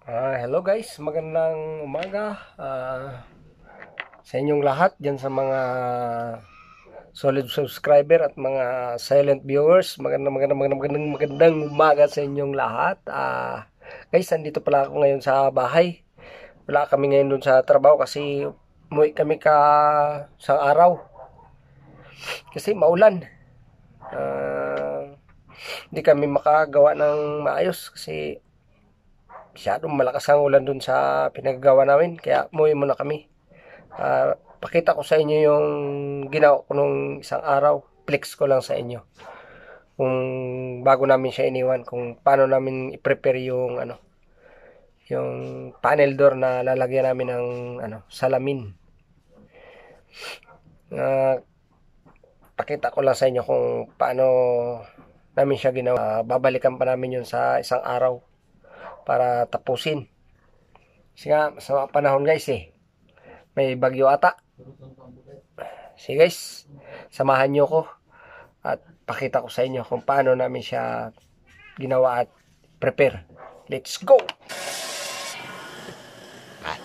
Hello guys, magandang umaga sa inyong lahat dyan sa mga solid subscriber at mga silent viewers. Magandang umaga sa inyong lahat. Guys, andito pala ako ngayon sa bahay. Wala kami ngayon dun sa trabaho kasi umuwi kami ka sa araw kasi maulan. Hindi kami makagawa ng maayos kasi masyadong malakas ang ulan dun sa pinagagawa namin, kaya umuwi muna kami. Pakita ko sa inyo yung ginawa ko nung isang araw. Flex ko lang sa inyo kung bago namin siya iniwan, kung paano namin i-prepare yung yung panel door na lalagyan namin ng salamin. Pakita ko lang sa inyo kung paano namin siya ginawa. Babalikan pa namin yun sa isang araw para tapusin. Kasi nga, sa panahon guys may bagyo ata. Sige guys, samahan nyo ko at pakita ko sa inyo kung paano namin siya ginawa at prepare. Let's go!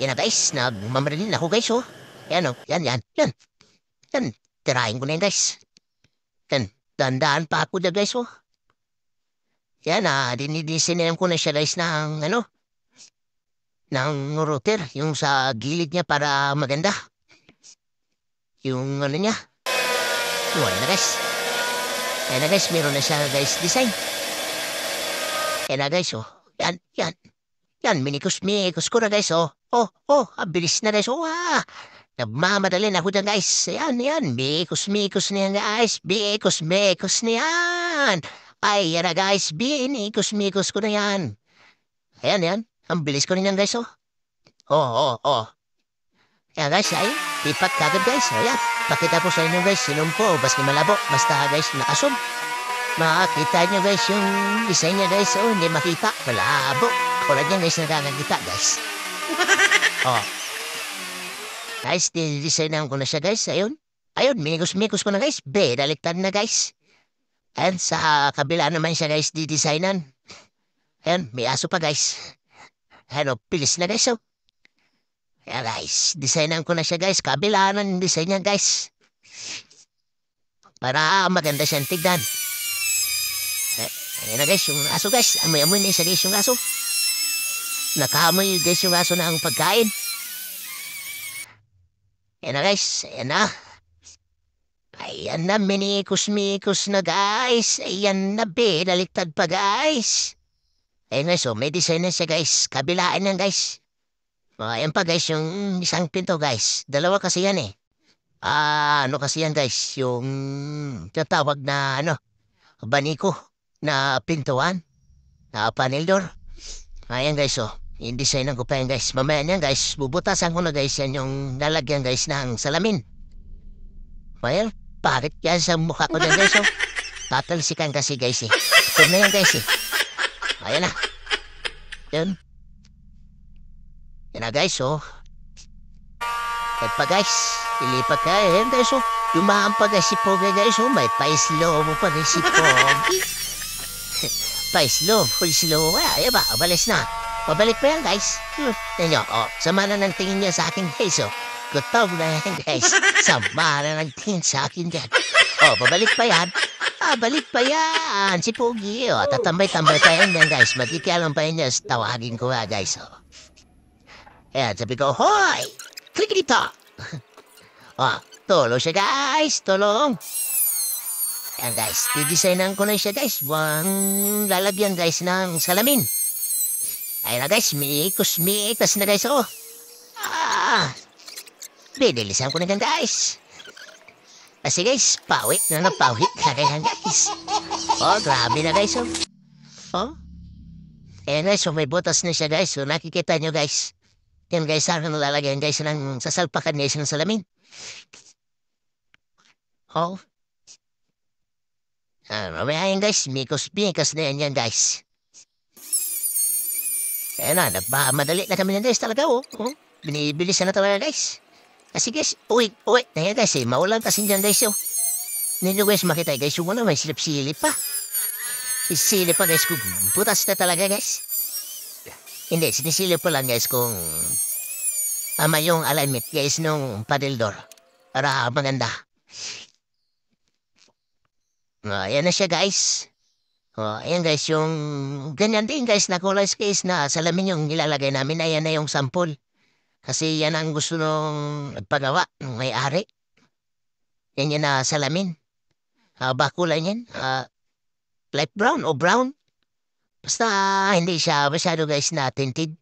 Yan na guys, nagmamarilin ako guys oh. Yan oh, yan. Tirahin ko na yan guys. Yan, dandaan pa ako na guys oh. Yan dinidisenyan ko na siya guys ng router. Yung sa gilid niya para maganda. Yung niya. Yan na guys. Yan na guys, meron na siya guys design. Yan na guys oh. Yan. Yan, minikos ko na guys oh. Bilis na guys oh. Nagmamadali na ako dyan guys. Yan. Mikos na yan guys. Mikos na yan. Ay, yan na guys. Mikos ko na yan. Ayan. Ang bilis ko na yan guys oh. Oh. Ayan guys, ay. Lipat kagad guys. Ayan. Pakita ko sa inyo guys. Sinumpo. Baski malabo. Basta guys, nakasum. Makakita nyo guys yung design niya guys. Oh, hindi makita. Malabo. Wala dyan guys, nakakakita guys. Oh. Guys, dinesignan ko na siya guys. Ayun, minikos ko na guys. Daliktad na guys. Ayan, sa kabila naman siya guys, didesignan. Ayan, may aso pa guys. Ayan, pilis na guys oh. Ayan guys, designan ko na siya guys. Kabila ng design niya guys. Para maganda siyang tignan. Ayan na guys, yung aso guys. Amoy na siya guys yung aso. Nakahamoy guys yung aso ng pagkain. Ayan na guys, ayan na. Ayan na, minikos na guys. Ayan na daliktad pa guys. Ayan guys, may design na siya guys. Kabilaan yan guys. Ayan pa guys, yung isang pinto guys. Dalawa kasi yan eh. Ano kasi yan guys, yung tatawag na baniko na pintuan. Na panel door. Ayan guys yung design ko pa yan guys. Mamaya yan guys, bubutasan ko na guys yan yung lalagyan guys ng salamin. Well, bakit yan sa mukha ko na guys tatalsikan kasi guys Ito na yan guys Ayan na. Yan. Yan na guys At pa guys, ilipat ka. Ayan guys dumaan pa guys si Pogi guys may pa-slow mo pa guys si Pogi. Pa-slow, full slow. Ayan ba, abalis na. Pabalik pa yan, guys. Yan nyo, sama na ng tingin niya sa akin, guys, Gutom na yan, guys. Sama na ng tingin sa akin dyan. Pabalik pa yan. Balik pa yan. Si Pogi, tatambay-tambay pa yan, guys. Magkikialam pa yan niya. Tawagin ko guys, Ayan, sabi ko, hoy! Click dito! Tulong siya, guys. Tulong. Ayan, guys. Didesignan ko na siya, guys. Buwang lalagyan, guys, ng salamin. Ayun na guys, mikos na guys Binilisan ko na gan guys. Kasi guys, pawit na kaya guys. Grabe na guys Ayan guys, may butas na siya guys. Nakikita nyo guys. Yan guys, saan nalalagyan guys ng sasalpakan guys ng salamin. Mamaya yan guys, mikos na yan guys. Ayan na, nagmamadali na kami na guys talaga Binibilisan na talaga guys. Kasi guys, uwi na yan guys maulan kasi dyan guys Ninyo guys makita guys yung may silip-silip pa. Silip pa guys, butas na talaga guys. Hindi, sinisilip ko lang guys kung tama yung alignment guys nung paddle door. Para maganda. Ayan na siya guys. Ayan guys, yung ganyan din guys na kulay guys na salamin yung nilalagay namin. Ayan na yung sample. Kasi yan ang gusto nung nagpagawa, ng may-ari. Yan yung na salamin. Ba kulay niyan? Light brown o brown? Basta hindi siya masyado guys na tinted.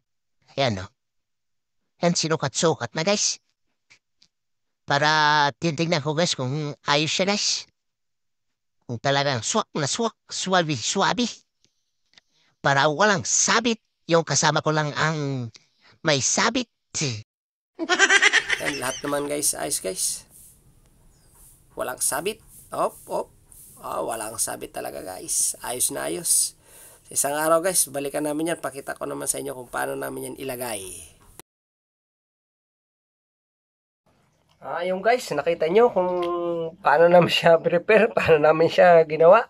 Ayan o. Yan sinukat-sukat na guys. Para titignan ko guys kung ayos siya guys. Kung talagang swak na swak, swabi. Para walang sabit. Yung kasama ko lang ang may sabit. Yan, lahat naman guys, ayos guys. Walang sabit. Op. Walang sabit talaga guys. Ayos na ayos. Sa isang araw guys, balikan namin yan. Pakita ko naman sa inyo kung paano namin yan ilagay. Yung guys, nakita nyo kung paano namin siya prepare, paano namin siya ginawa,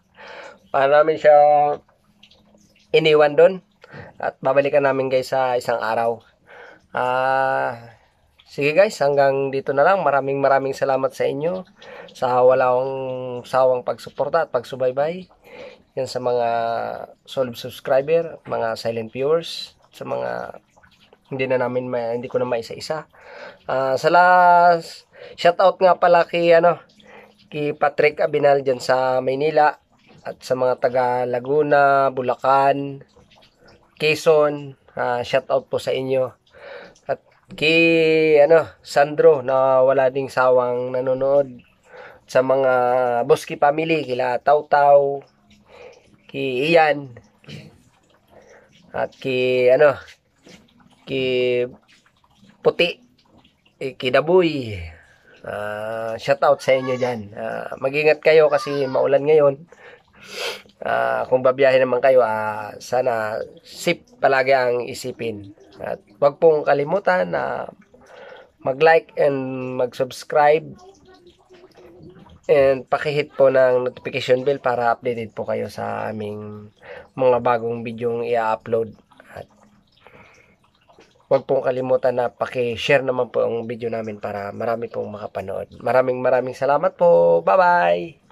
paano namin siya iniwan doon. At babalikan namin guys sa isang araw. Sige guys, hanggang dito na lang. Maraming salamat sa inyo sa walang sawang pagsuporta at pagsubaybay. Yan sa mga solid subscriber, mga silent viewers, sa mga hindi ko na maisa-isa. Sa last shoutout nga pala kay Patrick Abinal dyan sa Maynila at sa mga taga Laguna, Bulacan, Quezon. Shoutout po sa inyo. At kay Sandro na wala ding sawang nanonood, sa mga Boski family, kila Taw, kay Ian, at kay Puti, kay Daboy. Shoutout sa inyo dyan. Mag-ingat kayo kasi maulan ngayon. Kung babiyahe naman kayo, sana safe palagi ang isipin. At wag pong kalimutan na mag-like and mag-subscribe and pakihit po ng notification bell para updated po kayo sa aming mga bagong videong i-upload. At wag pong kalimutan na paki-share naman po ang video namin para marami pong makapanood. Maraming salamat po. Bye-bye!